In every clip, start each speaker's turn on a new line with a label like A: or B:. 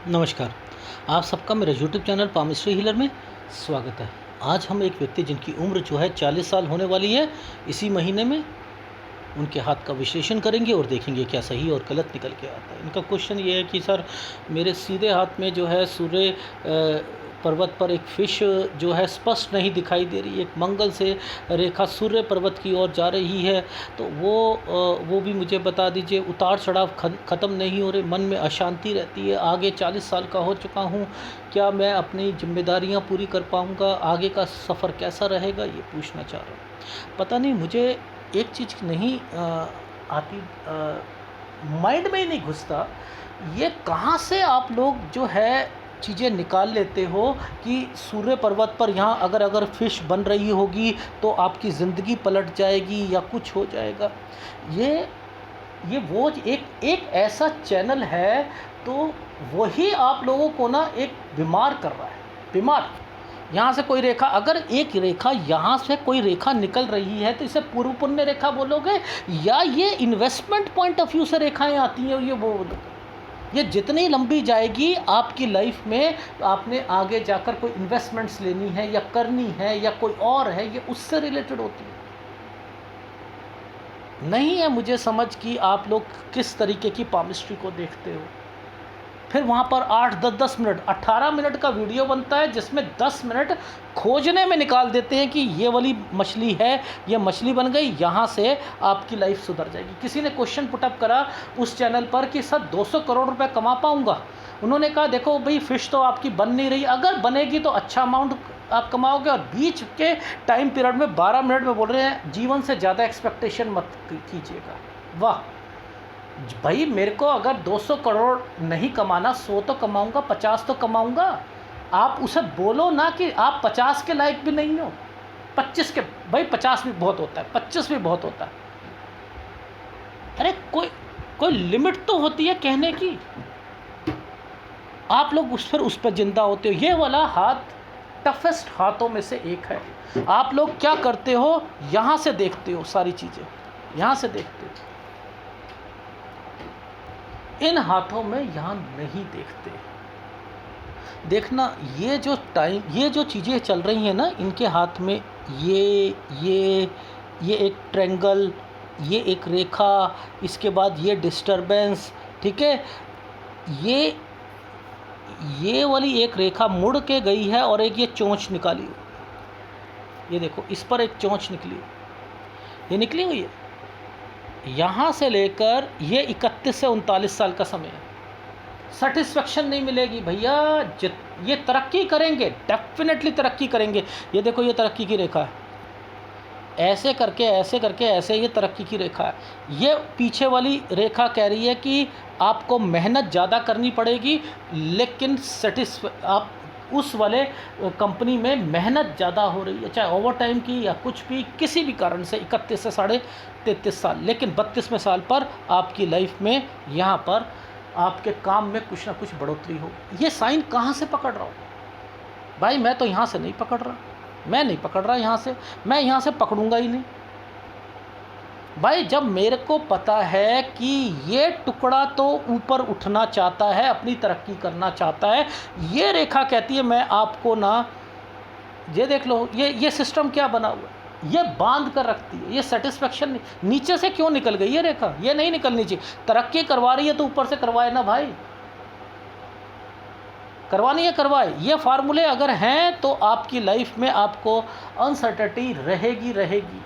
A: नमस्कार। आप सबका मेरे यूट्यूब चैनल पामिस्ट्री हीलर में स्वागत है। आज हम एक व्यक्ति जिनकी उम्र जो है 40 साल होने वाली है इसी महीने में, उनके हाथ का विश्लेषण करेंगे और देखेंगे क्या सही और गलत निकल के आता है। इनका क्वेश्चन ये है कि सर, मेरे सीधे हाथ में जो है सूर्य पर्वत पर एक फ़िश जो है स्पष्ट नहीं दिखाई दे रही है। एक मंगल से रेखा सूर्य पर्वत की ओर जा रही है, तो वो भी मुझे बता दीजिए। उतार चढ़ाव ख़त्म नहीं हो रहे, मन में अशांति रहती है। आगे 40 साल का हो चुका हूँ, क्या मैं अपनी जिम्मेदारियाँ पूरी कर पाऊँगा? आगे का सफ़र कैसा रहेगा, ये पूछना चाह रहा हूँ। पता नहीं, मुझे एक चीज़ नहीं आती, माइंड में ही नहीं घुसता, ये कहाँ से आप लोग जो है चीज़ें निकाल लेते हो कि सूर्य पर्वत पर यहाँ अगर फ़िश बन रही होगी तो आपकी ज़िंदगी पलट जाएगी या कुछ हो जाएगा। ये वो एक एक ऐसा चैनल है, तो वही आप लोगों को ना एक बीमार कर रहा है। बीमार, यहाँ से कोई रेखा, अगर एक रेखा यहाँ से कोई रेखा निकल रही है तो इसे पूर्व पुण्य रेखा बोलोगे या ये इन्वेस्टमेंट पॉइंट ऑफ व्यू से रेखाएं आती हैं, ये जितनी लंबी जाएगी आपकी लाइफ में, आपने आगे जाकर कोई इन्वेस्टमेंट्स लेनी है या करनी है या कोई और है, ये उससे रिलेटेड होती है। नहीं है मुझे समझ कि आप लोग किस तरीके की पामिस्ट्री को देखते हो। फिर वहाँ पर 8-10 मिनट 18 मिनट का वीडियो बनता है जिसमें 10 मिनट खोजने में निकाल देते हैं कि ये वाली मछली है, ये मछली बन गई, यहाँ से आपकी लाइफ सुधर जाएगी। किसी ने क्वेश्चन पुटअप करा उस चैनल पर कि सर 200 करोड़ रुपए कमा पाऊँगा। उन्होंने कहा देखो भाई, फ़िश तो आपकी बन नहीं रही, अगर बनेगी तो अच्छा अमाउंट आप कमाओगे। और बीच के टाइम पीरियड में 12 मिनट में बोल रहे हैं जीवन से ज़्यादा एक्सपेक्टेशन मत कीजिएगा। वाह भाई, मेरे को अगर 200 करोड़ नहीं कमाना, 100 तो कमाऊंगा, 50 तो कमाऊंगा। आप उसे बोलो ना कि आप 50 के लायक भी नहीं हो, 25 के, भाई 50 भी बहुत होता है, 25 भी बहुत होता है। अरे कोई लिमिट तो होती है कहने की। आप लोग उस पर जिंदा होते हो। ये वाला हाथ टफेस्ट हाथों में से एक है। आप लोग क्या करते हो, यहाँ से देखते हो सारी चीज़ें, यहाँ से देखते हो, इन हाथों में यहाँ नहीं देखते। देखना, ये जो चीज़ें चल रही हैं ना इनके हाथ में, ये एक ट्रायंगल, ये एक रेखा, इसके बाद ये डिस्टरबेंस, ठीक है। ये वाली एक रेखा मुड़ के गई है और एक ये चोंच निकाली, ये देखो इस पर एक चोंच निकली, ये निकली हुई है। यहाँ से लेकर ये 31 से 39 साल का समय है। सेटिस्फेक्शन नहीं मिलेगी भैया। ये तरक्की करेंगे, डेफिनेटली तरक्की करेंगे। ये देखो, ये तरक्की की रेखा है, ऐसे करके ऐसे ये तरक्की की रेखा है। ये पीछे वाली रेखा कह रही है कि आपको मेहनत ज़्यादा करनी पड़ेगी, लेकिन आप उस वाले कंपनी में मेहनत ज़्यादा हो रही है, चाहे ओवर टाइम की या कुछ भी, किसी भी कारण से 31 से 33.5 साल, लेकिन 32वें साल पर आपकी लाइफ में यहाँ पर आपके काम में कुछ ना कुछ बढ़ोतरी हो। ये साइन कहाँ से पकड़ रहा हूँ भाई? मैं तो यहाँ से नहीं पकड़ रहा, मैं नहीं पकड़ रहा यहाँ से, मैं यहाँ से पकड़ूंगा ही नहीं भाई। जब मेरे को पता है कि ये टुकड़ा तो ऊपर उठना चाहता है, अपनी तरक्की करना चाहता है, ये रेखा कहती है मैं आपको ना, ये देख लो, ये सिस्टम क्या बना हुआ है, ये बांध कर रखती है। ये सेटिस्फेक्शन नहीं, नीचे से क्यों निकल गई ये रेखा? ये नहीं निकलनी चाहिए। तरक्की करवा रही है तो ऊपर से करवाए ना भाई, करवानी है करवाए। ये फार्मूले अगर हैं तो आपकी लाइफ में आपको अनसर्टेनिटी रहेगी।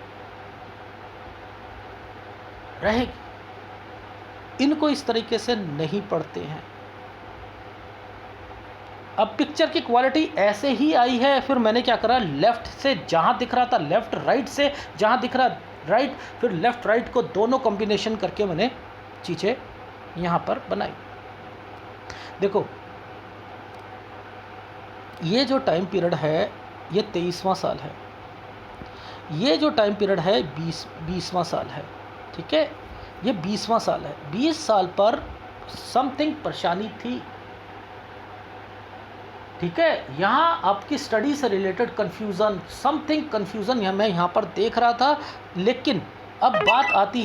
A: इनको इस तरीके से नहीं पढ़ते हैं। अब पिक्चर की क्वालिटी ऐसे ही आई है, फिर मैंने क्या करा, लेफ़्ट से जहाँ दिख रहा था लेफ़्ट, राइट से जहाँ दिख रहा राइट, फिर लेफ़्ट राइट को दोनों कॉम्बिनेशन करके मैंने चीज़ें यहाँ पर बनाई। देखो, ये जो टाइम पीरियड है ये 23वां साल है, ये जो टाइम पीरियड है 20वां साल है, ठीक है। ये 20वां साल है। 20 साल पर समथिंग परेशानी थी, ठीक है। यहाँ आपकी स्टडी से रिलेटेड कन्फ्यूज़न, समथिंग कन्फ्यूज़न मैं यहाँ पर देख रहा था। लेकिन अब बात आती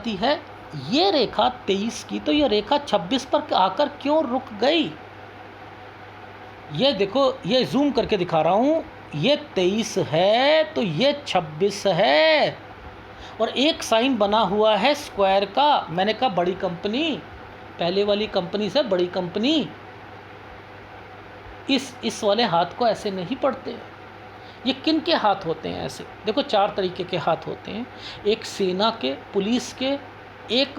A: है ये रेखा 23 की, तो ये रेखा 26 पर आकर क्यों रुक गई? ये देखो, ये जूम करके दिखा रहा हूँ, ये 23 है तो ये 26 है, और एक साइन बना हुआ है स्क्वायर का। मैंने कहा बड़ी कंपनी, पहले वाली कंपनी से बड़ी कंपनी। इस वाले हाथ को ऐसे नहीं पढ़ते। ये किन के हाथ होते हैं ऐसे? देखो 4 तरीके के हाथ होते हैं। एक सेना के, पुलिस के, एक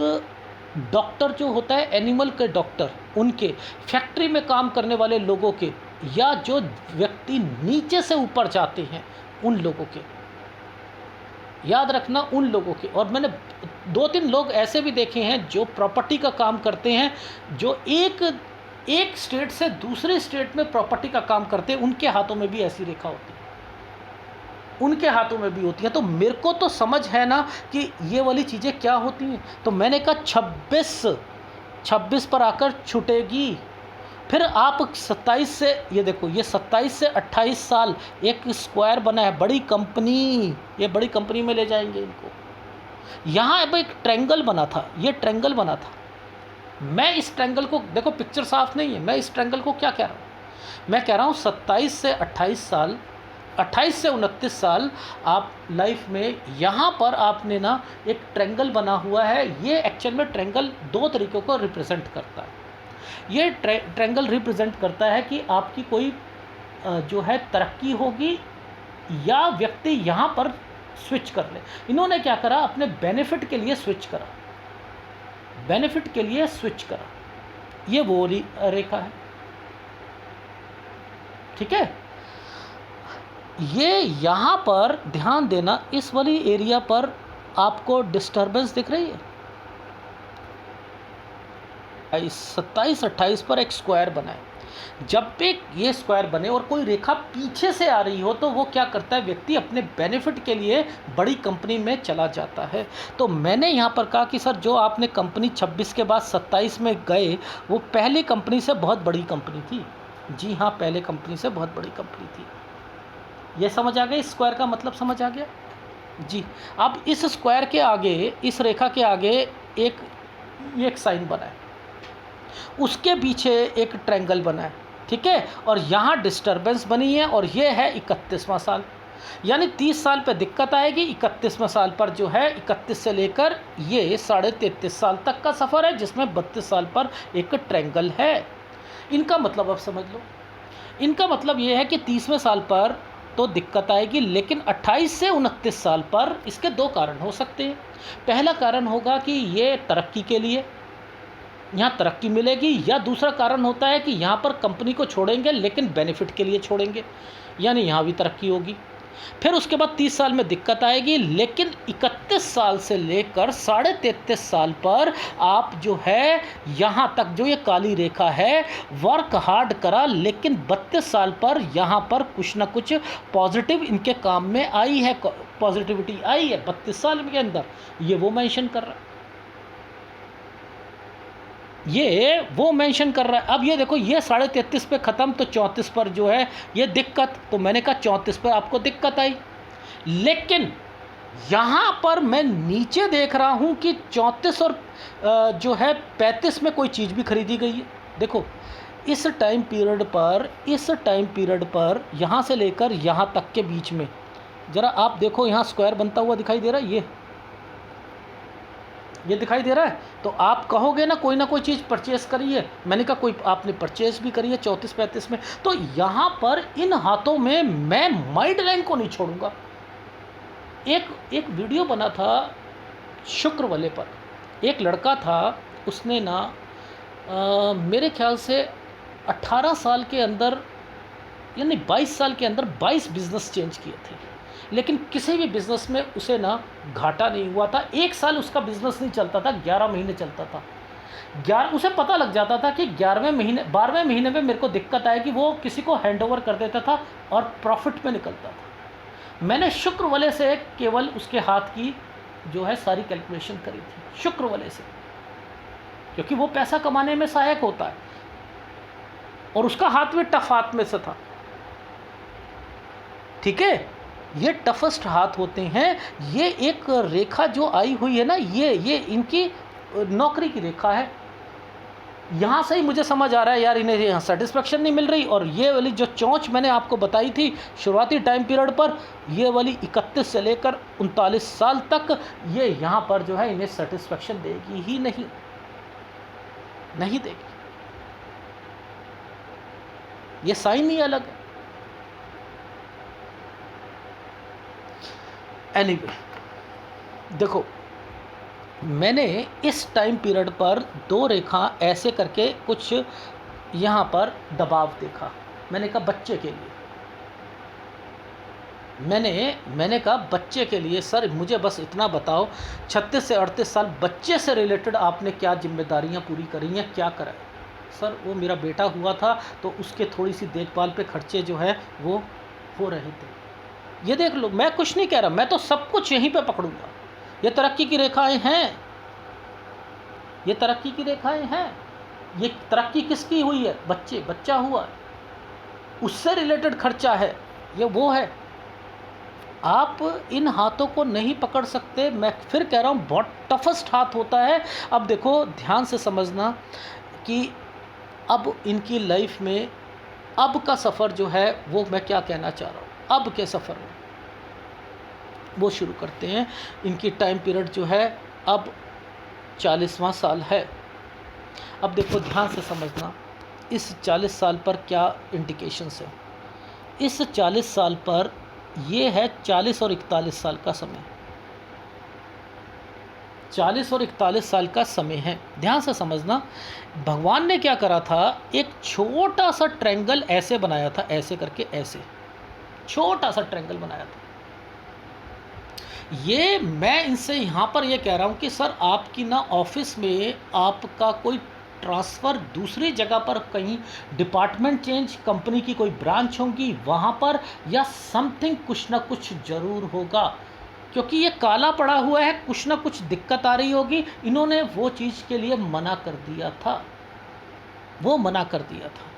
A: डॉक्टर जो होता है एनिमल के डॉक्टर उनके, फैक्ट्री में काम करने वाले लोगों के, या जो व्यक्ति नीचे से ऊपर जाते हैं उन लोगों के। याद रखना, उन लोगों के। और मैंने 2-3 लोग ऐसे भी देखे हैं जो प्रॉपर्टी का काम करते हैं, जो एक स्टेट से दूसरे स्टेट में प्रॉपर्टी का काम करते हैं, उनके हाथों में भी ऐसी रेखा होती है, उनके हाथों में भी होती है। तो मेरे को तो समझ है ना कि ये वाली चीज़ें क्या होती हैं। तो मैंने कहा 26 पर आकर छूटेगी। फिर आप 27 से, ये देखो, ये 27 से 28 साल एक स्क्वायर बना है, बड़ी कंपनी, ये बड़ी कंपनी में ले जाएंगे इनको। यहाँ अब एक ट्रायंगल बना था, ये ट्रायंगल बना था। मैं इस ट्रायंगल को, देखो पिक्चर साफ नहीं है, मैं इस ट्रायंगल को क्या कह रहा हूँ? मैं कह रहा हूँ 27 से 28 साल, 28 से 29 साल आप लाइफ में, यहाँ पर आपने ना एक ट्रायंगल बना हुआ है। ये एक्चुअल में ट्रायंगल 2 तरीक़ों को रिप्रेजेंट करता है। ये ट्रायंगल रिप्रेजेंट करता है कि आपकी कोई जो है तरक्की होगी, या व्यक्ति यहाँ पर स्विच कर ले। इन्होंने क्या करा, अपने बेनिफिट के लिए स्विच करा, बेनिफिट के लिए स्विच करा। ये वो रेखा है, ठीक है। ये यहाँ पर ध्यान देना, इस वाली एरिया पर आपको डिस्टर्बेंस दिख रही है। 27-28 पर एक स्क्वायर बना है। जब भी ये स्क्वायर बने और कोई रेखा पीछे से आ रही हो, तो वो क्या करता है, व्यक्ति अपने बेनिफिट के लिए बड़ी कंपनी में चला जाता है। तो मैंने यहाँ पर कहा कि सर, जो आपने कंपनी 26 के बाद 27 में गए, वो पहली कंपनी से बहुत बड़ी कंपनी थी। जी हाँ, पहले कंपनी से बहुत बड़ी कंपनी थी। ये समझ आ गया, इस स्क्वायर का मतलब समझ आ गया जी। अब इस स्क्वायर के आगे, इस रेखा के आगे एक साइन बना है, उसके पीछे एक ट्रायंगल बना है, ठीक है। और यहाँ डिस्टर्बेंस बनी है, और ये है 31वां साल। यानी 30 साल पे दिक्कत आएगी, 31वें साल पर जो है 31 से लेकर ये 33.5 साल तक का सफ़र है, जिसमें 32 साल पर एक ट्रायंगल है। इनका मतलब अब समझ लो। इनका मतलब ये है कि 30वें साल पर तो दिक्कत आएगी, लेकिन 28 से 29 साल पर इसके 2 कारण हो सकते हैं। पहला कारण होगा कि ये तरक्की के लिए, यहाँ तरक्की मिलेगी, या दूसरा कारण होता है कि यहाँ पर कंपनी को छोड़ेंगे लेकिन बेनिफिट के लिए छोड़ेंगे, यानी यहाँ भी तरक्की होगी। फिर उसके बाद 30 साल में दिक्कत आएगी, लेकिन 31 साल से लेकर 33.5 साल पर आप जो है, यहाँ तक जो ये काली रेखा है, वर्क हार्ड करा, लेकिन 32 साल पर यहाँ पर कुछ ना कुछ पॉजिटिव इनके काम में आई है, पॉजिटिविटी आई है 32 साल के अंदर। ये वो मेंशन कर रहा है, ये वो मेंशन कर रहा है। अब ये देखो, ये 33.5 पे ख़त्म, तो 34 पर जो है ये दिक्कत। तो मैंने कहा 34 पर आपको दिक्कत आई, लेकिन यहाँ पर मैं नीचे देख रहा हूँ कि 34 और जो है 35 में कोई चीज़ भी खरीदी गई है। देखो इस टाइम पीरियड पर यहाँ से लेकर यहाँ तक के बीच में, ज़रा आप देखो, यहाँ स्क्वायर बनता हुआ दिखाई दे रहा है, ये दिखाई दे रहा है। तो आप कहोगे ना कोई चीज़ परचेस करी है। मैंने कहा कोई आपने परचेस भी करी है 34-35 में। तो यहाँ पर इन हाथों में मैं माइंड लाइन को नहीं छोड़ूंगा। एक वीडियो बना था शुक्र वाले पर, एक लड़का था, उसने ना मेरे ख्याल से 18 साल के अंदर, यानी 22 साल के अंदर 22 बिज़नेस चेंज किए थे, लेकिन किसी भी बिज़नेस में उसे ना घाटा नहीं हुआ था। 1 साल उसका बिज़नेस नहीं चलता था, 11 महीने चलता था। उसे पता लग जाता था कि 12वें महीने में मेरे को दिक्कत आएगी, वो किसी को हैंडओवर कर देता था और प्रॉफिट में निकलता था। मैंने शुक्र वाले से केवल उसके हाथ की जो है सारी कैलकुलेशन करी थी, शुक्र वाले से, क्योंकि वो पैसा कमाने में सहायक होता है, और उसका हाथ भी टफ हाथ में से था, ठीक है। ये टफेस्ट हाथ होते हैं। ये एक रेखा जो आई हुई है ना, ये इनकी नौकरी की रेखा है। यहाँ से ही मुझे समझ आ रहा है यार इन्हें यहाँ सेटिस्फेक्शन नहीं मिल रही, और ये वाली जो चोंच मैंने आपको बताई थी शुरुआती टाइम पीरियड पर, ये वाली 31 से लेकर 39 साल तक ये यहाँ पर जो है इन्हें सेटिस्फेक्शन देगी ही नहीं, नहीं देगी। ये साइन ही अलग है। एनीवे, देखो मैंने इस टाइम पीरियड पर 2 रेखा ऐसे करके कुछ यहाँ पर दबाव देखा। मैंने कहा बच्चे के लिए, मैंने कहा बच्चे के लिए सर मुझे बस इतना बताओ 36 से 38 साल बच्चे से रिलेटेड आपने क्या जिम्मेदारियाँ पूरी करी हैं, क्या करा है? सर वो मेरा बेटा हुआ था तो उसके थोड़ी सी देखभाल पे खर्चे जो है वो हो रहे थे। ये देख लो, मैं कुछ नहीं कह रहा, मैं तो सब कुछ यहीं पे पकड़ूंगा। ये तरक्की की रेखाएं हैं, ये तरक्की की रेखाएं हैं। ये तरक्की किसकी हुई है? बच्चा हुआ है, उससे रिलेटेड खर्चा है, ये वो है। आप इन हाथों को नहीं पकड़ सकते। मैं फिर कह रहा हूँ बहुत टफेस्ट हाथ होता है। अब देखो ध्यान से समझना कि अब इनकी लाइफ में अब का सफ़र जो है वो मैं क्या कहना चाह रहा हूँ। अब के सफ़र में वो शुरू करते हैं। इनकी टाइम पीरियड जो है अब 40वां साल है। अब देखो ध्यान से समझना, इस 40 साल पर क्या इंडिकेशंस है। इस 40 साल पर ये है 40 और 41 साल का समय, 40 और 41 साल का समय है। ध्यान से समझना, भगवान ने क्या करा था, एक छोटा सा ट्रायंगल ऐसे बनाया था, ऐसे करके, ऐसे छोटा सा ट्रायंगल बनाया था। ये मैं इनसे यहाँ पर ये कह रहा हूँ कि सर आपकी ना ऑफिस में आपका कोई ट्रांसफ़र दूसरी जगह पर, कहीं डिपार्टमेंट चेंज, कंपनी की कोई ब्रांच होगी वहाँ पर, या समथिंग कुछ ना कुछ ज़रूर होगा, क्योंकि ये काला पड़ा हुआ है, कुछ ना कुछ दिक्कत आ रही होगी। इन्होंने वो चीज़ के लिए मना कर दिया था, वो मना कर दिया था,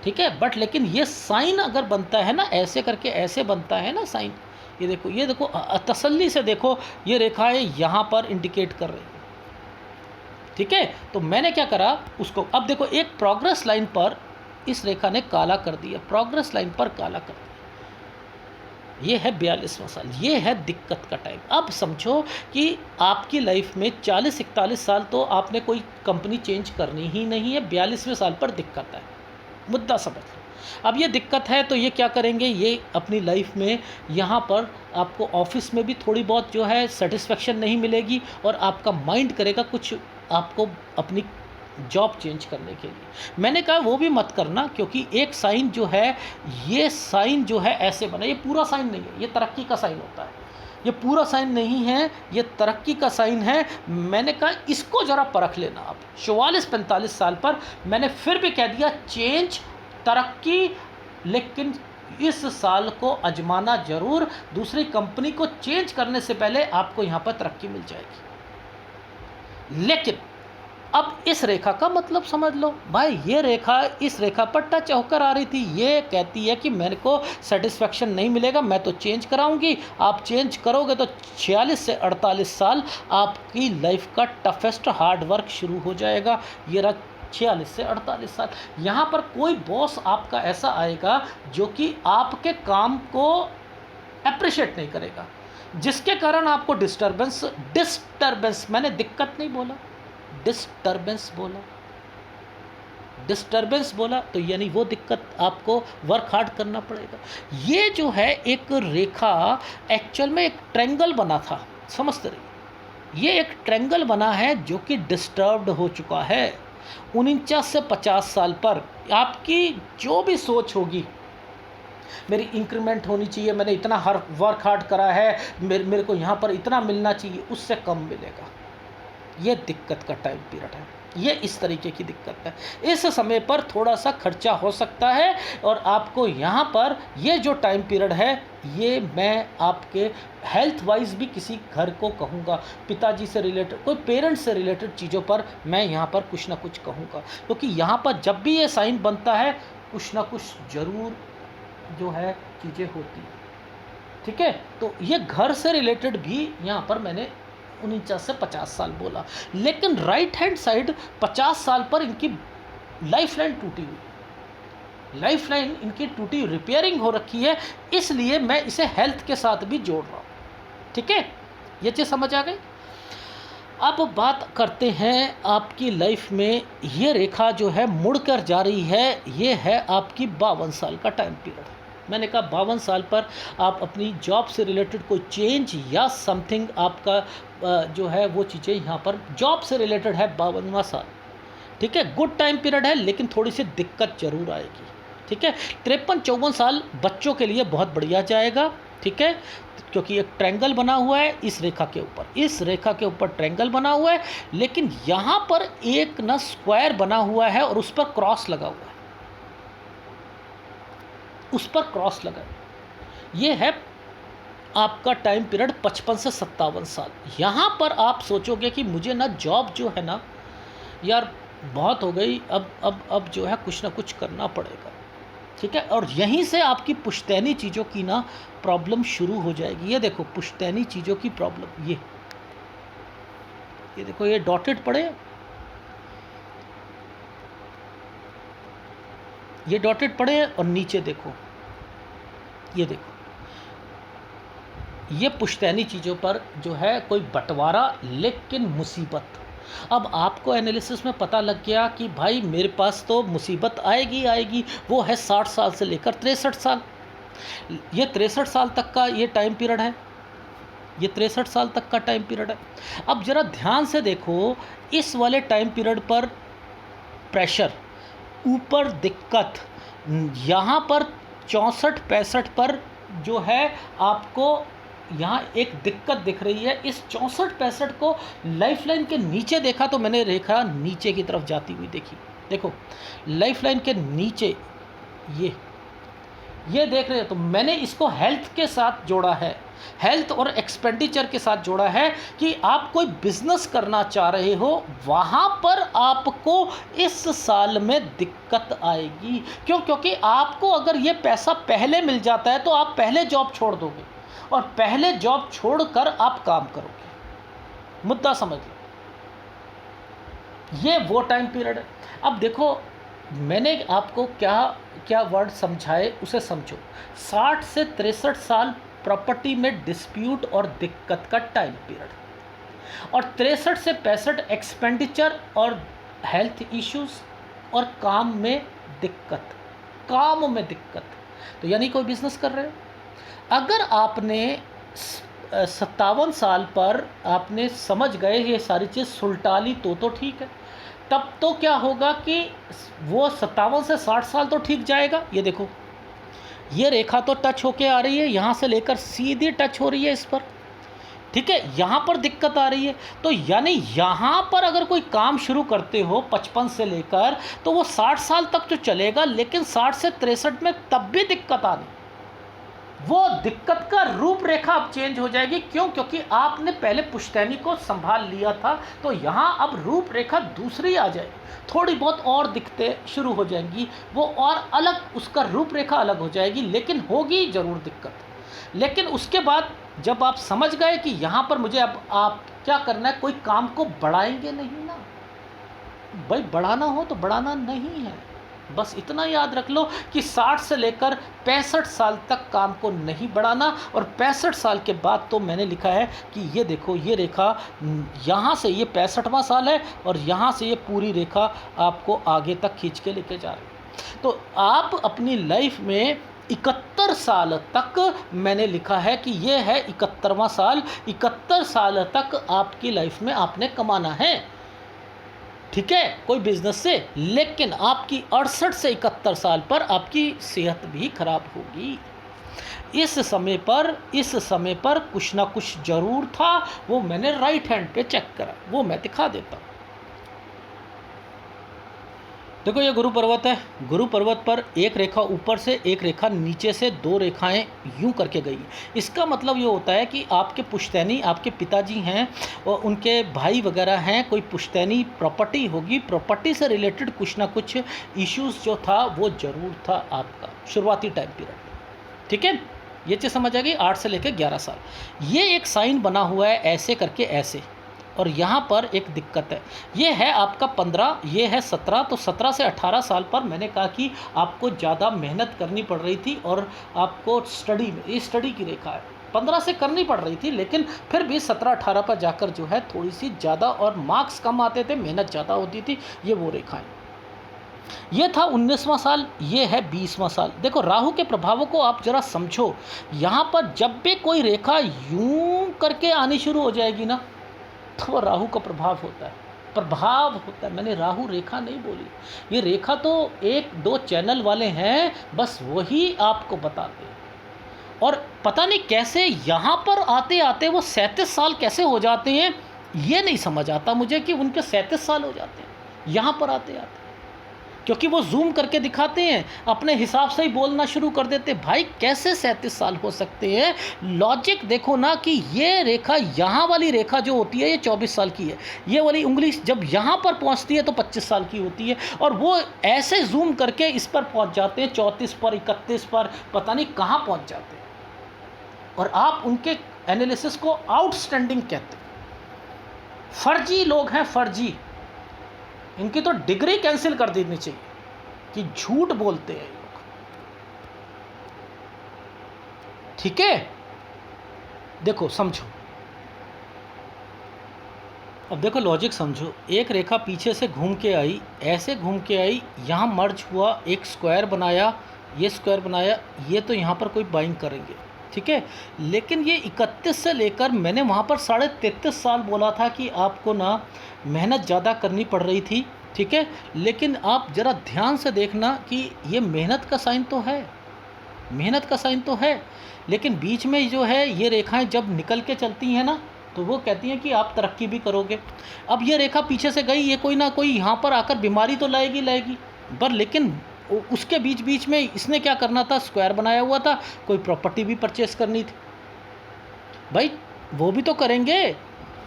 A: ठीक है। बट लेकिन ये साइन अगर बनता है ना, ऐसे करके ऐसे बनता है ना साइन, ये देखो, ये देखो, तसल्ली से देखो, ये रेखाएं यहाँ पर इंडिकेट कर रही है, ठीक है। तो मैंने क्या करा उसको, अब देखो एक प्रोग्रेस लाइन पर इस रेखा ने काला कर दिया, प्रोग्रेस लाइन पर काला कर दिया। ये है 42वां साल, ये है दिक्कत का टाइम। अब समझो कि आपकी लाइफ में 40-41 साल तो आपने कोई कंपनी चेंज करनी ही नहीं है, 42वें साल पर दिक्कत है, मुद्दा समझ लो। अब ये दिक्कत है तो ये क्या करेंगे, ये अपनी लाइफ में यहाँ पर आपको ऑफिस में भी थोड़ी बहुत जो है सेटिस्फेक्शन नहीं मिलेगी, और आपका माइंड करेगा कुछ आपको अपनी जॉब चेंज करने के लिए। मैंने कहा वो भी मत करना, क्योंकि एक साइन जो है, ये साइन जो है ऐसे बना, ये पूरा साइन नहीं है, ये तरक्की का साइन होता है, ये पूरा साइन नहीं है, ये तरक्की का साइन है। मैंने कहा इसको ज़रा परख लेना आप। 44-45 साल पर मैंने फिर भी कह दिया चेंज, तरक्की, लेकिन इस साल को अजमाना ज़रूर। दूसरी कंपनी को चेंज करने से पहले आपको यहाँ पर तरक्की मिल जाएगी। लेकिन अब इस रेखा का मतलब समझ लो भाई, ये रेखा इस रेखा पर टच होकर आ रही थी, ये कहती है कि मेरे को सेटिस्फेक्शन नहीं मिलेगा, मैं तो चेंज कराऊंगी। आप चेंज करोगे तो 46 से 48 साल आपकी लाइफ का टफेस्ट हार्ड वर्क शुरू हो जाएगा। ये रहा 46 से 48 साल। यहाँ पर कोई बॉस आपका ऐसा आएगा जो कि आपके काम को अप्रिशिएट नहीं करेगा, जिसके कारण आपको डिस्टर्बेंस, मैंने दिक्कत नहीं बोला, डिस्टर्बेंस बोला, तो यानी वो दिक्कत, आपको वर्क हार्ड करना पड़ेगा। ये जो है एक रेखा एक्चुअल में एक ट्रायंगल बना था, समझते रहिए, ये एक ट्रायंगल बना है जो कि डिस्टर्ब्ड हो चुका है। 49 से 50 साल पर आपकी जो भी सोच होगी, मेरी इंक्रीमेंट होनी चाहिए, मैंने इतना हर वर्क हार्ड करा है, मेरे को यहाँ पर इतना मिलना चाहिए, उससे कम मिलेगा। ये दिक्कत का टाइम पीरियड है, ये इस तरीके की दिक्कत है। इस समय पर थोड़ा सा खर्चा हो सकता है, और आपको यहाँ पर ये जो टाइम पीरियड है, ये मैं आपके हेल्थ वाइज भी किसी घर को कहूँगा, पिताजी से रिलेटेड, कोई पेरेंट्स से रिलेटेड चीज़ों पर मैं यहाँ पर कुछ ना कुछ कहूँगा, क्योंकि यहाँ पर जब भी ये साइन बनता है कुछ ना कुछ ज़रूर जो है चीज़ें होती हैं, ठीक है। तो ये घर से रिलेटेड भी यहाँ पर मैंने 49 से 50 साल बोला, लेकिन राइट हैंड साइड 50 साल पर इनकी लाइफ लाइन टूटी हुई, लाइफ लाइन इनकी टूटी, रिपेयरिंग हो रखी है, इसलिए मैं इसे हेल्थ के साथ भी जोड़ रहा हूँ। ठीक है, ये चीज़ समझ आ गई। अब बात करते हैं आपकी लाइफ में, ये रेखा जो है मुड़कर जा रही है, ये है आपकी 52 साल का टाइम पीरियड। मैंने कहा 52 साल पर आप अपनी जॉब से रिलेटेड कोई चेंज या समथिंग आपका जो है वो चीज़ें यहाँ पर जॉब से रिलेटेड है 52वां साल। ठीक है, गुड टाइम पीरियड है, लेकिन थोड़ी सी दिक्कत जरूर आएगी। ठीक है, 53-54 साल बच्चों के लिए बहुत बढ़िया जाएगा। ठीक है, क्योंकि एक ट्रायंगल बना हुआ है इस रेखा के ऊपर, इस रेखा के ऊपर ट्रायंगल बना हुआ है, लेकिन यहाँ पर एक ना स्क्वायर बना हुआ है और उस पर क्रॉस लगा हुआ है, उस पर क्रॉस लगा है। ये है आपका टाइम पीरियड 55 से 57 साल। यहाँ पर आप सोचोगे कि मुझे ना जॉब जो है ना यार बहुत हो गई, अब जो है कुछ ना कुछ करना पड़ेगा। ठीक है, और यहीं से आपकी पुश्तैनी चीज़ों की ना प्रॉब्लम शुरू हो जाएगी। ये देखो पुश्तैनी चीज़ों की प्रॉब्लम, ये देखो, ये डॉटेड पड़े, ये डॉटेड पड़े, और नीचे देखो, ये देखो, ये पुश्तैनी चीज़ों पर जो है कोई बंटवारा, लेकिन मुसीबत। अब आपको एनालिसिस में पता लग गया कि भाई मेरे पास तो मुसीबत आएगी आएगी, वो है 60 साल से लेकर 63 साल। ये 63 साल तक का ये टाइम पीरियड है, ये 63 साल तक का टाइम पीरियड है। अब ज़रा ध्यान से देखो, इस वाले टाइम पीरियड पर प्रेशर, ऊपर दिक्कत, यहाँ पर 64-65 पर जो है आपको यहाँ एक दिक्कत दिख रही है। इस 64-65 को लाइफ लाइन के नीचे देखा तो मैंने रेखा नीचे की तरफ जाती हुई देखी। देखो लाइफ लाइन के नीचे ये देख रहे हो, तो मैंने इसको हेल्थ के साथ जोड़ा है, हेल्थ और एक्सपेंडिचर के साथ जोड़ा है कि आप कोई बिजनेस करना चाह रहे हो, वहाँ पर आपको इस साल में दिक्कत आएगी। क्यों? क्योंकि आपको अगर ये पैसा पहले मिल जाता है तो आप पहले जॉब छोड़ दोगे, और पहले जॉब छोड़कर आप काम करोगे। मुद्दा समझ लो, ये वो टाइम पीरियड है। अब देखो मैंने आपको क्या क्या वर्ड समझाए उसे समझो। 60 से 63 साल प्रॉपर्टी में डिस्प्यूट और दिक्कत का टाइम पीरियड, और 63 से 65 एक्सपेंडिचर और हेल्थ इश्यूज और काम में दिक्कत, काम में दिक्कत। तो यानी कोई बिजनेस कर रहे हो, अगर आपने 57 साल पर आपने समझ गए ये सारी चीज़ सुलटा ली तो ठीक है। तब तो क्या होगा कि वो 57 से 60 साल तो ठीक जाएगा। ये देखो ये रेखा तो टच होके आ रही है, यहाँ से लेकर सीधी टच हो रही है इस पर। ठीक है, यहाँ पर दिक्कत आ रही है, तो यानी यहाँ पर अगर कोई काम शुरू करते हो 55 से लेकर तो वो 60 साल तक तो चलेगा, लेकिन 60 से 63 में तब भी दिक्कत आनी, वो दिक्कत का रूपरेखा अब चेंज हो जाएगी। क्यों? क्योंकि आपने पहले पुश्तैनी को संभाल लिया था, तो यहाँ अब रूपरेखा दूसरी आ जाएगी, थोड़ी बहुत और दिक्कतें शुरू हो जाएंगी, वो और अलग, उसका रूपरेखा अलग हो जाएगी, लेकिन होगी ज़रूर दिक्कत। लेकिन उसके बाद जब आप समझ गए कि यहाँ पर मुझे अब आप क्या करना है, कोई काम को बढ़ाएंगे नहीं ना भाई, बढ़ाना हो तो बढ़ाना नहीं है, बस इतना याद रख लो कि 60 से लेकर 65 साल तक काम को नहीं बढ़ाना, और 65 साल के बाद तो मैंने लिखा है कि ये देखो ये रेखा यहाँ से, ये 65वां साल है, और यहाँ से ये पूरी रेखा आपको आगे तक खींच के लेके जा रही है। तो आप अपनी लाइफ में 71 साल तक, मैंने लिखा है कि ये है 71वां साल, 71 साल तक आपकी लाइफ में आपने कमाना है। ठीक है, कोई बिजनेस से, लेकिन आपकी 68 से 71 साल पर आपकी सेहत भी खराब होगी। इस समय पर कुछ ना कुछ जरूर था, वो मैंने राइट हैंड पे चेक करा, वो मैं दिखा देता हूँ। देखो ये गुरु पर्वत है, गुरु पर्वत पर एक रेखा ऊपर से, एक रेखा नीचे से, दो रेखाएं यूं करके गई। इसका मतलब ये होता है कि आपके पुश्तैनी, आपके पिताजी हैं और उनके भाई वगैरह हैं, कोई पुश्तैनी प्रॉपर्टी होगी, प्रॉपर्टी से रिलेटेड कुछ ना कुछ इश्यूज जो था वो ज़रूर था आपका शुरुआती टाइम पीरियड। ठीक है, ये चीज़ समझ आ गई, 8 से लेकर 11 साल। ये एक साइन बना हुआ है ऐसे करके ऐसे, और यहाँ पर एक दिक्कत है, ये है आपका 15, ये है 17, तो 17 से 18 साल पर मैंने कहा कि आपको ज़्यादा मेहनत करनी पड़ रही थी और आपको स्टडी में, ये स्टडी की रेखा है, 15 से करनी पड़ रही थी, लेकिन फिर भी 17-18 पर जाकर जो है थोड़ी सी ज़्यादा और मार्क्स कम आते थे, मेहनत ज़्यादा होती थी, ये वो रेखाएँ। ये था 19वां साल, ये है 20वां साल। देखो राहु के प्रभावों को आप ज़रा समझो, यहाँ पर जब भी कोई रेखा यूं करके आनी शुरू हो जाएगी ना, तो वो राहु का प्रभाव होता है, प्रभाव होता है। मैंने राहु रेखा नहीं बोली, ये रेखा तो 1-2 चैनल वाले हैं, बस वही आपको बताते हैं। और पता नहीं कैसे यहाँ पर आते आते वो 37 साल कैसे हो जाते हैं, ये नहीं समझ आता मुझे कि उनके 37 साल हो जाते हैं यहाँ पर आते आते, क्योंकि वो जूम करके दिखाते हैं, अपने हिसाब से ही बोलना शुरू कर देते। भाई कैसे 37 साल हो सकते हैं? लॉजिक देखो ना कि ये रेखा, यहाँ वाली रेखा जो होती है ये 24 साल की है, ये वाली उंगली जब यहाँ पर पहुँचती है तो 25 साल की होती है, और वो ऐसे जूम करके इस पर पहुँच जाते हैं 34 पर, 31 पर, पता नहीं कहाँ पहुँच जाते हैं, और आप उनके एनालिसिस को आउटस्टैंडिंग कहते हैं। फर्जी लोग हैं, फर्जी, इनकी तो डिग्री कैंसिल कर देनी चाहिए कि झूठ बोलते हैं लोग। ठीक है, देखो समझो, अब देखो लॉजिक समझो, एक रेखा पीछे से घूम के आई, ऐसे घूम के आई, यहाँ मर्ज हुआ, एक स्क्वायर बनाया, ये स्क्वायर बनाया, ये तो यहाँ पर कोई बाइंग करेंगे, ठीक है। लेकिन ये 31 से लेकर मैंने वहाँ पर 33.5 साल बोला था कि आपको ना मेहनत ज़्यादा करनी पड़ रही थी, ठीक है। लेकिन आप ज़रा ध्यान से देखना कि ये मेहनत का साइन तो है, मेहनत का साइन तो है, लेकिन बीच में जो है ये रेखाएं जब निकल के चलती हैं ना, तो वो कहती हैं कि आप तरक्की भी करोगे। अब ये रेखा पीछे से गई, ये कोई ना कोई यहाँ पर आकर बीमारी तो लाएगी लाएगी, पर लेकिन उसके बीच बीच में इसने क्या करना था, स्क्वायर बनाया हुआ था, कोई प्रॉपर्टी भी परचेस करनी थी, भाई वो भी तो करेंगे।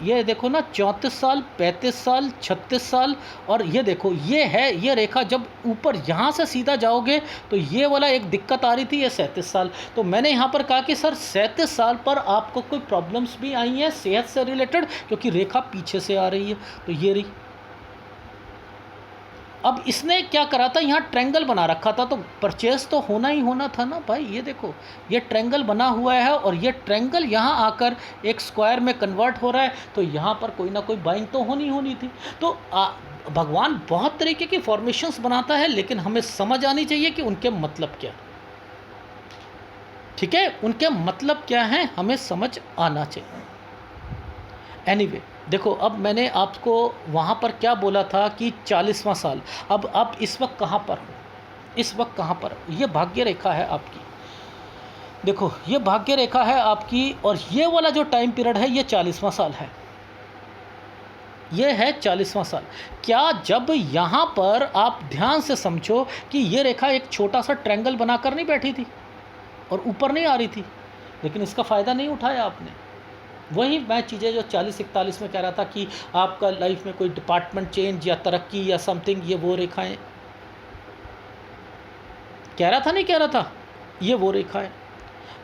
A: ये देखो ना 34 साल, 35 साल, 36 साल, और ये देखो ये है, ये रेखा जब ऊपर यहाँ से सीधा जाओगे तो ये वाला एक दिक्कत आ रही थी, ये 37 साल। तो मैंने यहाँ पर कहा कि सर 37 साल पर आपको कोई प्रॉब्लम्स भी आई हैं सेहत से रिलेटेड, क्योंकि रेखा पीछे से आ रही है, तो ये रही। अब इसने क्या करा था, यहाँ ट्रायंगल बना रखा था, तो परचेस तो होना ही होना था ना भाई। ये देखो ये ट्रायंगल बना हुआ है, और ये ट्रायंगल यहाँ आकर एक स्क्वायर में कन्वर्ट हो रहा है, तो यहाँ पर कोई ना कोई बाइंग तो होनी थी। तो भगवान बहुत तरीके की फॉर्मेशंस बनाता है, लेकिन हमें समझ आनी चाहिए कि उनके मतलब क्या, ठीक है, उनके मतलब क्या हैं हमें समझ आना चाहिए। एनीवे देखो, अब मैंने आपको वहाँ पर क्या बोला था कि 40वां साल। अब इस वक्त कहाँ पर हो, इस वक्त कहाँ पर, ये भाग्य रेखा है आपकी, देखो ये भाग्य रेखा है आपकी, और ये वाला जो टाइम पीरियड है ये 40वां साल है, ये है 40वां साल। क्या जब यहाँ पर आप ध्यान से समझो कि ये रेखा एक छोटा सा ट्रायंगल बनाकर नहीं बैठी थी और ऊपर नहीं आ रही थी, लेकिन इसका फ़ायदा नहीं उठाया आपने। वही मैं चीज़ें जो 40-41 में कह रहा था कि आपका लाइफ में कोई डिपार्टमेंट चेंज या तरक्की या समथिंग, ये वो रेखाएं कह रहा था, नहीं कह रहा था, ये वो रेखाएं।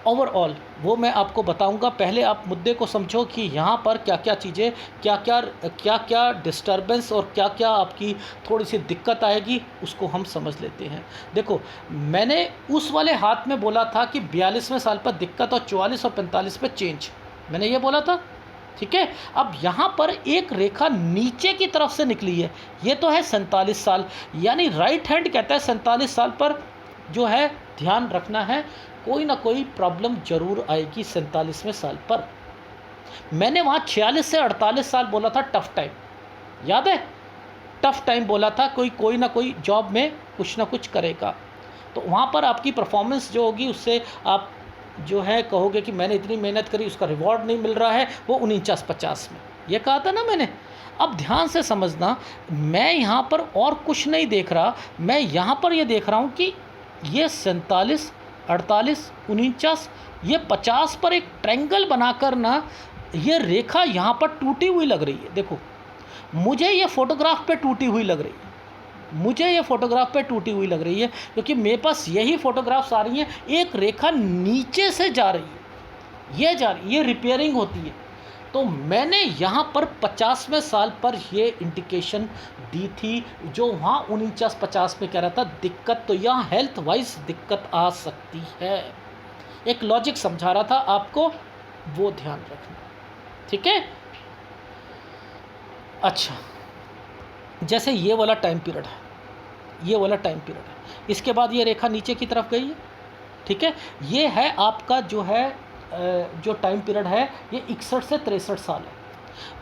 A: ओवरऑल वो मैं आपको बताऊंगा, पहले आप मुद्दे को समझो कि यहाँ पर क्या क्या चीज़ें, क्या क्या डिस्टर्बेंस और क्या क्या आपकी थोड़ी सी दिक्कत आएगी, उसको हम समझ लेते हैं। देखो मैंने उस वाले हाथ में बोला था कि 42वें साल पर दिक्कत और 44 और 45 पे चेंज, मैंने ये बोला था, ठीक है। अब यहाँ पर एक रेखा नीचे की तरफ से निकली है, ये तो है 47 साल, यानी राइट हैंड कहता है 47 साल पर जो है ध्यान रखना है, कोई ना कोई प्रॉब्लम जरूर आएगी 47वें साल पर। मैंने वहाँ 46 से 48 साल बोला था, टफ टाइम, याद है, टफ टाइम बोला था, कोई ना कोई जॉब में कुछ ना कुछ करेगा, तो वहाँ पर आपकी परफॉर्मेंस जो होगी उससे आप जो है कहोगे कि मैंने इतनी मेहनत करी, उसका रिवॉर्ड नहीं मिल रहा है, वो 49-50 में, ये कहा था ना मैंने। अब ध्यान से समझना, मैं यहाँ पर और कुछ नहीं देख रहा, मैं यहाँ पर ये देख रहा हूँ कि ये 47, 48, 49, ये 50 पर एक ट्रायंगल बनाकर ना ये रेखा यहाँ पर टूटी हुई लग रही है। देखो मुझे ये फोटोग्राफ पे टूटी हुई लग रही है, मुझे ये फ़ोटोग्राफ पे टूटी हुई लग रही है, क्योंकि मेरे पास यही फ़ोटोग्राफ्स आ रही हैं, एक रेखा नीचे से जा रही है, ये जा रही, ये रिपेयरिंग होती है। तो मैंने यहाँ पर 50वें साल पर ये इंडिकेशन दी थी, जो वहाँ 49-50 में कह रहा था दिक्कत, तो यहाँ हेल्थ वाइज दिक्कत आ सकती है। एक लॉजिक समझा रहा था आपको, वो ध्यान रखना, ठीक है। अच्छा, जैसे ये वाला टाइम पीरियड है, ये वाला टाइम पीरियड है, इसके बाद ये रेखा नीचे की तरफ गई है, ठीक है। ये है आपका जो है जो टाइम पीरियड है, ये 61 से 63 साल है।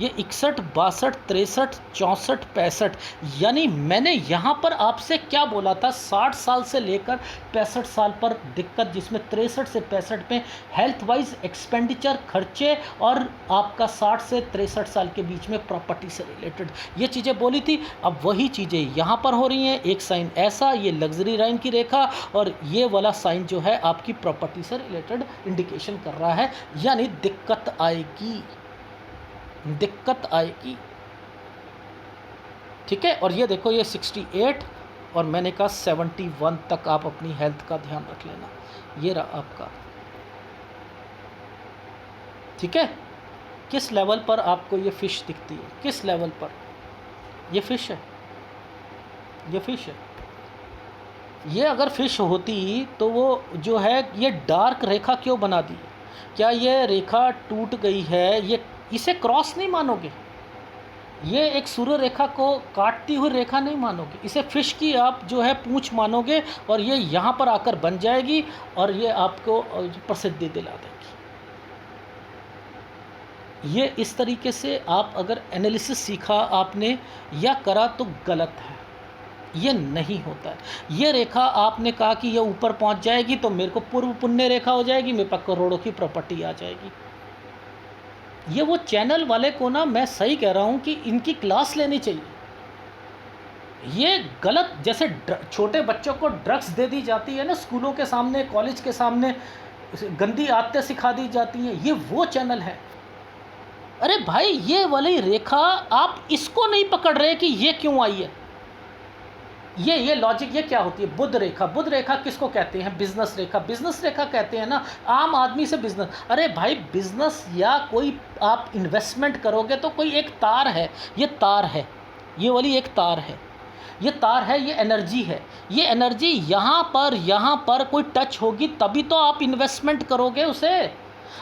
A: ये 61, 62, 63, 64, 65, यानी मैंने यहाँ पर आपसे क्या बोला था, 60 साल से लेकर 65 साल पर दिक्कत, जिसमें 63 से 65 में हेल्थ वाइज एक्सपेंडिचर खर्चे, और आपका 60 से 63 साल के बीच में प्रॉपर्टी से रिलेटेड ये चीज़ें बोली थी। अब वही चीज़ें यहाँ पर हो रही हैं। एक साइन ऐसा, ये लग्जरी लाइन की रेखा, और ये वाला साइन जो है आपकी प्रॉपर्टी से रिलेटेड इंडिकेशन कर रहा है, यानी दिक्कत आएगी, दिक्कत आएगी, ठीक है। और ये देखो, ये 68 और मैंने कहा 71 तक आप अपनी हेल्थ का ध्यान रख लेना। ये रहा आपका, ठीक है। किस लेवल पर आपको ये फिश दिखती है, किस लेवल पर ये फिश है, ये फिश है। ये अगर फिश होती तो वो जो है ये डार्क रेखा क्यों बना दी है? क्या ये रेखा टूट गई है? ये इसे क्रॉस नहीं मानोगे, ये एक सूर्य रेखा को काटती हुई रेखा नहीं मानोगे, इसे फिश की आप जो है पूंछ मानोगे, और ये यहाँ पर आकर बन जाएगी और ये आपको प्रसिद्धि दिला देगी। ये इस तरीके से आप अगर एनालिसिस सीखा आपने या करा तो गलत है, ये नहीं होता है। ये रेखा आपने कहा कि ये ऊपर पहुंच जाएगी तो मेरे को पूर्व पुण्य रेखा हो जाएगी, मेरे पास करोड़ों की प्रॉपर्टी आ जाएगी। ये वो चैनल वाले को ना, मैं सही कह रहा हूँ कि इनकी क्लास लेनी चाहिए। ये गलत, जैसे छोटे बच्चों को ड्रग्स दे दी जाती है ना स्कूलों के सामने, कॉलेज के सामने, गंदी आदतें सिखा दी जाती हैं, ये वो चैनल है। अरे भाई, ये वाली रेखा आप इसको नहीं पकड़ रहे कि ये क्यों आई है। ये लॉजिक, ये क्या होती है? बुध रेखा। बुध रेखा किसको कहते हैं? बिजनेस रेखा। बिजनेस रेखा कहते हैं ना आम आदमी से बिजनेस। अरे भाई, बिजनेस या कोई आप इन्वेस्टमेंट करोगे तो कोई एक तार है, ये तार है, ये वाली एक तार है, ये तार है, ये एनर्जी है। ये एनर्जी यहाँ पर कोई टच होगी तभी तो आप इन्वेस्टमेंट करोगे उसे।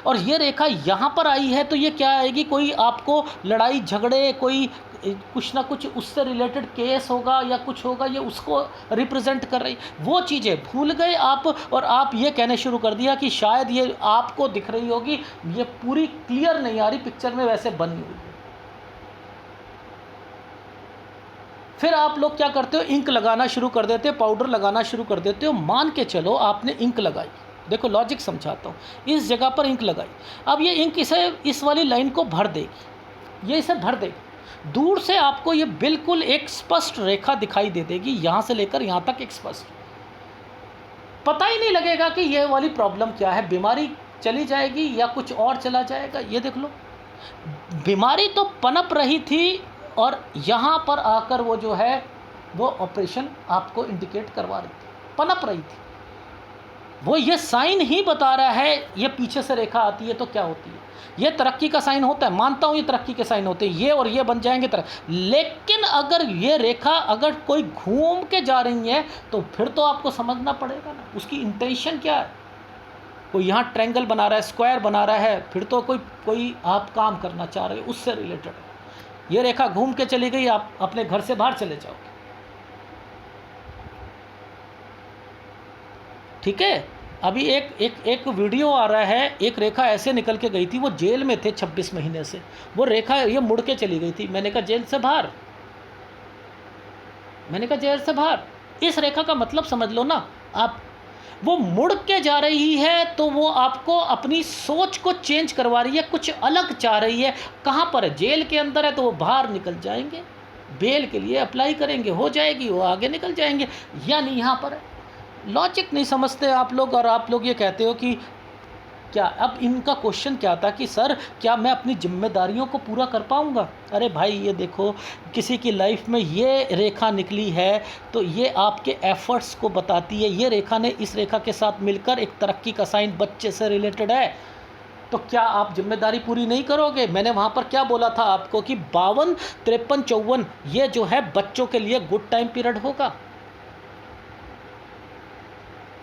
A: और ये रेखा यहाँ पर आई है तो ये क्या आएगी? कोई आपको लड़ाई झगड़े, कोई कुछ ना कुछ उससे रिलेटेड केस होगा या कुछ होगा, ये उसको रिप्रेजेंट कर रही। वो चीज़ें भूल गए आप, और आप ये कहने शुरू कर दिया कि शायद ये आपको दिख रही होगी, ये पूरी क्लियर नहीं आ रही, पिक्चर में वैसे बनी हुई है। फिर आप लोग क्या करते हो? इंक लगाना शुरू कर देते हो, पाउडर लगाना शुरू कर देते हो। मान के चलो आपने इंक लगाई, देखो लॉजिक समझाता हूँ, इस जगह पर इंक लगाई, अब ये इंक इसे इस वाली लाइन को भर देगी, ये इसे भर देगी। दूर से आपको ये बिल्कुल एक स्पष्ट रेखा दिखाई दे देगी, यहाँ से लेकर यहाँ तक एक स्पष्ट, पता ही नहीं लगेगा कि ये वाली प्रॉब्लम क्या है। बीमारी चली जाएगी या कुछ और चला जाएगा। ये देख लो, बीमारी तो पनप रही थी और यहाँ पर आकर वो जो है वो ऑपरेशन आपको इंडिकेट करवा रही थी, पनप रही थी। वो ये साइन ही बता रहा है। ये पीछे से रेखा आती है तो क्या होती है? ये तरक्की का साइन होता है, मानता हूँ ये तरक्की के साइन होते हैं, ये और ये बन जाएंगे लेकिन अगर ये रेखा अगर कोई घूम के जा रही है तो फिर तो आपको समझना पड़ेगा ना उसकी इंटेंशन क्या है। कोई यहाँ ट्रायंगल बना रहा है, स्क्वायर बना रहा है, फिर तो कोई आप काम करना चाह रहे हो उससे रिलेटेड है। ये रेखा घूम के चली गई, आप अपने घर से बाहर चले जाओगे, ठीक है। अभी एक वीडियो आ रहा है, एक रेखा ऐसे निकल के गई थी, वो जेल में थे 26 महीने से, वो रेखा ये मुड़ के चली गई थी। मैंने कहा जेल से बाहर, मैंने कहा जेल से बाहर। इस रेखा का मतलब समझ लो ना आप, वो मुड़ के जा रही है तो वो आपको अपनी सोच को चेंज करवा रही है, कुछ अलग चाह रही है। कहाँ पर है? जेल के अंदर है तो वो बाहर निकल जाएंगे, बेल के लिए अप्लाई करेंगे, हो जाएगी, वो आगे निकल जाएंगे। यानी यहाँ पर है, लॉजिक नहीं समझते आप लोग, और आप लोग ये कहते हो कि क्या अब इनका क्वेश्चन क्या था कि सर क्या मैं अपनी जिम्मेदारियों को पूरा कर पाऊँगा? अरे भाई ये देखो, किसी की लाइफ में ये रेखा निकली है तो ये आपके एफ़र्ट्स को बताती है। ये रेखा ने इस रेखा के साथ मिलकर एक तरक्की का साइन बच्चे से रिलेटेड है। तो क्या आप जिम्मेदारी पूरी नहीं करोगे? मैंने वहाँ पर क्या बोला था आपको कि 52, 53, 54 ये जो है बच्चों के लिए गुड टाइम पीरियड होगा।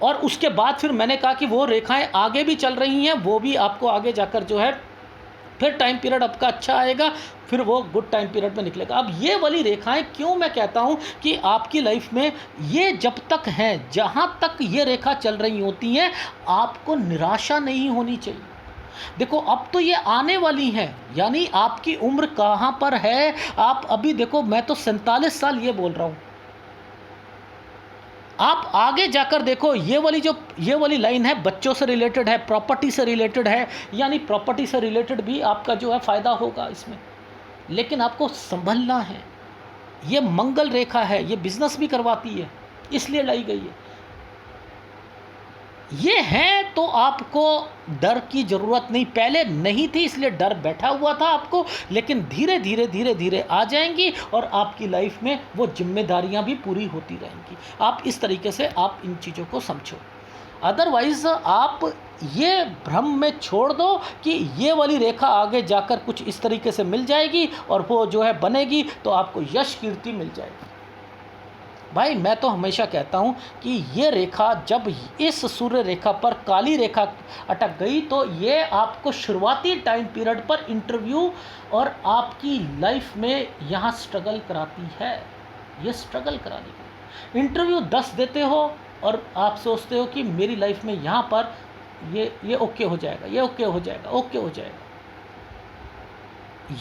A: और उसके बाद फिर मैंने कहा कि वो रेखाएं आगे भी चल रही हैं, वो भी आपको आगे जाकर जो है फिर टाइम पीरियड आपका अच्छा आएगा, फिर वो गुड टाइम पीरियड में निकलेगा। अब ये वाली रेखाएं क्यों मैं कहता हूँ कि आपकी लाइफ में ये जब तक हैं, जहाँ तक ये रेखा चल रही होती हैं, आपको निराशा नहीं होनी चाहिए। देखो अब तो ये आने वाली हैं, यानी आपकी उम्र कहाँ पर है, आप अभी देखो, मैं तो 47 साल ये बोल रहा हूँ, आप आगे जाकर देखो ये वाली लाइन है, बच्चों से रिलेटेड है, प्रॉपर्टी से रिलेटेड है, यानी प्रॉपर्टी से रिलेटेड भी आपका जो है फ़ायदा होगा इसमें, लेकिन आपको संभलना है। ये मंगल रेखा है, ये बिजनेस भी करवाती है, इसलिए लाई गई है। ये हैं तो आपको डर की ज़रूरत नहीं, पहले नहीं थी इसलिए डर बैठा हुआ था आपको, लेकिन धीरे धीरे धीरे धीरे आ जाएंगी और आपकी लाइफ में वो जिम्मेदारियां भी पूरी होती रहेंगी। आप इस तरीके से आप इन चीज़ों को समझो। अदरवाइज़ आप ये भ्रम में छोड़ दो कि ये वाली रेखा आगे जाकर कुछ इस तरीके से मिल जाएगी और वो जो है बनेगी तो आपको यश कीर्ति मिल जाएगी। भाई मैं तो हमेशा कहता हूँ कि ये रेखा जब इस सूर्य रेखा पर काली रेखा अटक गई तो ये आपको शुरुआती टाइम पीरियड पर इंटरव्यू और आपकी लाइफ में यहाँ स्ट्रगल कराती है। ये स्ट्रगल कराने की इंटरव्यू 10 देते हो और आप सोचते हो कि मेरी लाइफ में यहाँ पर ये ओके हो जाएगा, ये ओके हो जाएगा, ओके हो जाएगा।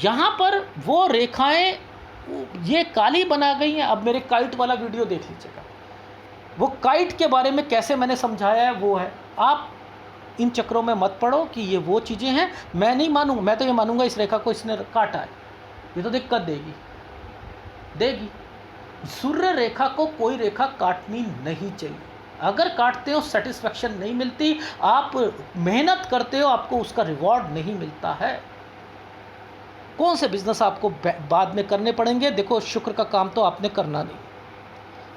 A: यहाँ पर वो रेखाएं ये काली बना गई हैं। अब मेरे काइट वाला वीडियो देख लीजिएगा, वो काइट के बारे में कैसे मैंने समझाया है वो है। आप इन चक्रों में मत पड़ो कि ये वो चीज़ें हैं। मैं नहीं मानूंगा, मैं तो ये मानूंगा इस रेखा को इसने काटा है, ये तो दिक्कत देगी। सूर्य रेखा को कोई रेखा काटनी नहीं चाहिए। अगर काटते हो सेटिस्फेक्शन नहीं मिलती, आप मेहनत करते हो आपको उसका रिवॉर्ड नहीं मिलता है। कौन से बिजनेस आपको बाद में करने पड़ेंगे? देखो शुक्र का काम तो आपने करना नहीं,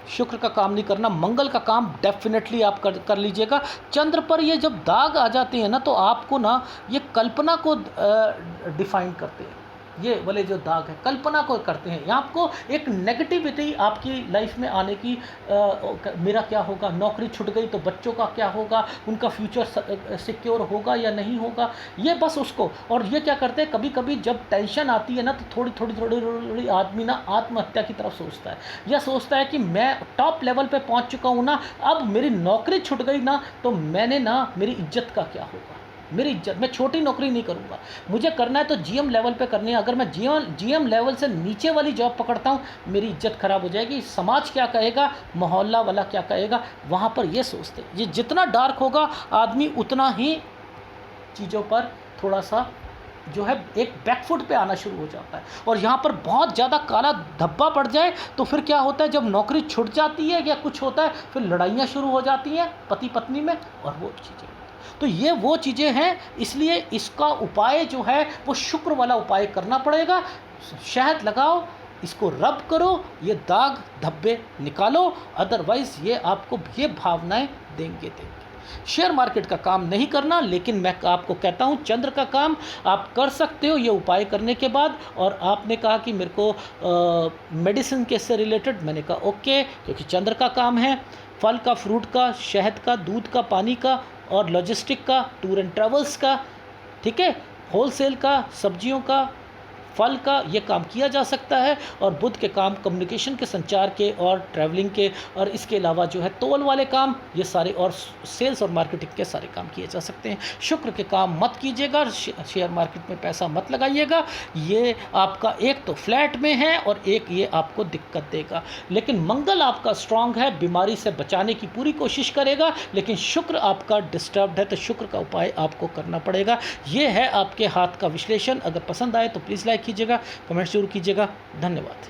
A: शुक्र का काम नहीं करना, मंगल का काम डेफिनेटली आप कर लीजिएगा। चंद्र पर ये जब दाग आ जाते हैं ना तो आपको ना ये कल्पना को डिफाइन करते हैं। ये वाले जो दाग है कल्पना को करते हैं, यहाँ आपको एक नेगेटिविटी आपकी लाइफ में आने की मेरा क्या होगा, नौकरी छूट गई तो बच्चों का क्या होगा, उनका फ्यूचर सिक्योर होगा या नहीं होगा, ये बस उसको। और ये क्या करते हैं, कभी कभी जब टेंशन आती है ना तो थोड़ी आदमी ना आत्महत्या की तरफ सोचता है, या सोचता है कि मैं टॉप लेवल पे पहुंच चुका हूँ ना, अब मेरी नौकरी छूट गई ना तो मैंने ना मेरी इज्जत का क्या होगा, मेरी इज्जत, मैं छोटी नौकरी नहीं करूँगा, मुझे करना है तो जीएम लेवल पे करनी है। अगर मैं जीएम लेवल से नीचे वाली जॉब पकड़ता हूँ मेरी इज्जत खराब हो जाएगी, समाज क्या कहेगा, मोहल्ला वाला क्या कहेगा, वहाँ पर ये सोचते। ये जितना डार्क होगा आदमी उतना ही चीज़ों पर थोड़ा सा जो है एक बैकफुट पे आना शुरू हो जाता है। और यहाँ पर बहुत ज़्यादा काला धब्बा पड़ जाए तो फिर क्या होता है, जब नौकरी छूट जाती है या कुछ होता है फिर लड़ाइयाँ शुरू हो जाती हैं पति पत्नी में, और वो चीज़ें। तो ये वो चीज़ें हैं, इसलिए इसका उपाय जो है वो शुक्र वाला उपाय करना पड़ेगा। शहद लगाओ, इसको रब करो, ये दाग धब्बे निकालो, अदरवाइज़ ये आपको ये भावनाएं देंगे। शेयर मार्केट का काम नहीं करना, लेकिन मैं आपको कहता हूँ चंद्र का काम आप कर सकते हो ये उपाय करने के बाद। और आपने कहा कि मेरे को मेडिसिन के से रिलेटेड, मैंने कहा ओके, क्योंकि चंद्र का काम है, फल का, फ्रूट का, शहद का, दूध का, पानी का, और लॉजिस्टिक का, टूर एंड ट्रैवल्स का, ठीक है, होलसेल का, सब्जियों का, फल का, ये काम किया जा सकता है। और बुध के काम कम्युनिकेशन के, संचार के और ट्रैवलिंग के, और इसके अलावा जो है तोल वाले काम, ये सारे, और सेल्स और मार्केटिंग के सारे काम किए जा सकते हैं। शुक्र के काम मत कीजिएगा, शेयर मार्केट में पैसा मत लगाइएगा, ये आपका एक तो फ्लैट में है और एक ये आपको दिक्कत देगा। लेकिन मंगल आपका स्ट्रांग है, बीमारी से बचाने की पूरी कोशिश करेगा, लेकिन शुक्र आपका डिस्टर्ब्ड है तो शुक्र का उपाय आपको करना पड़ेगा। ये है आपके हाथ का विश्लेषण। अगर पसंद आए तो प्लीज़ लाइक कीजिएगा, कमेंट जरूर कीजिएगा। धन्यवाद।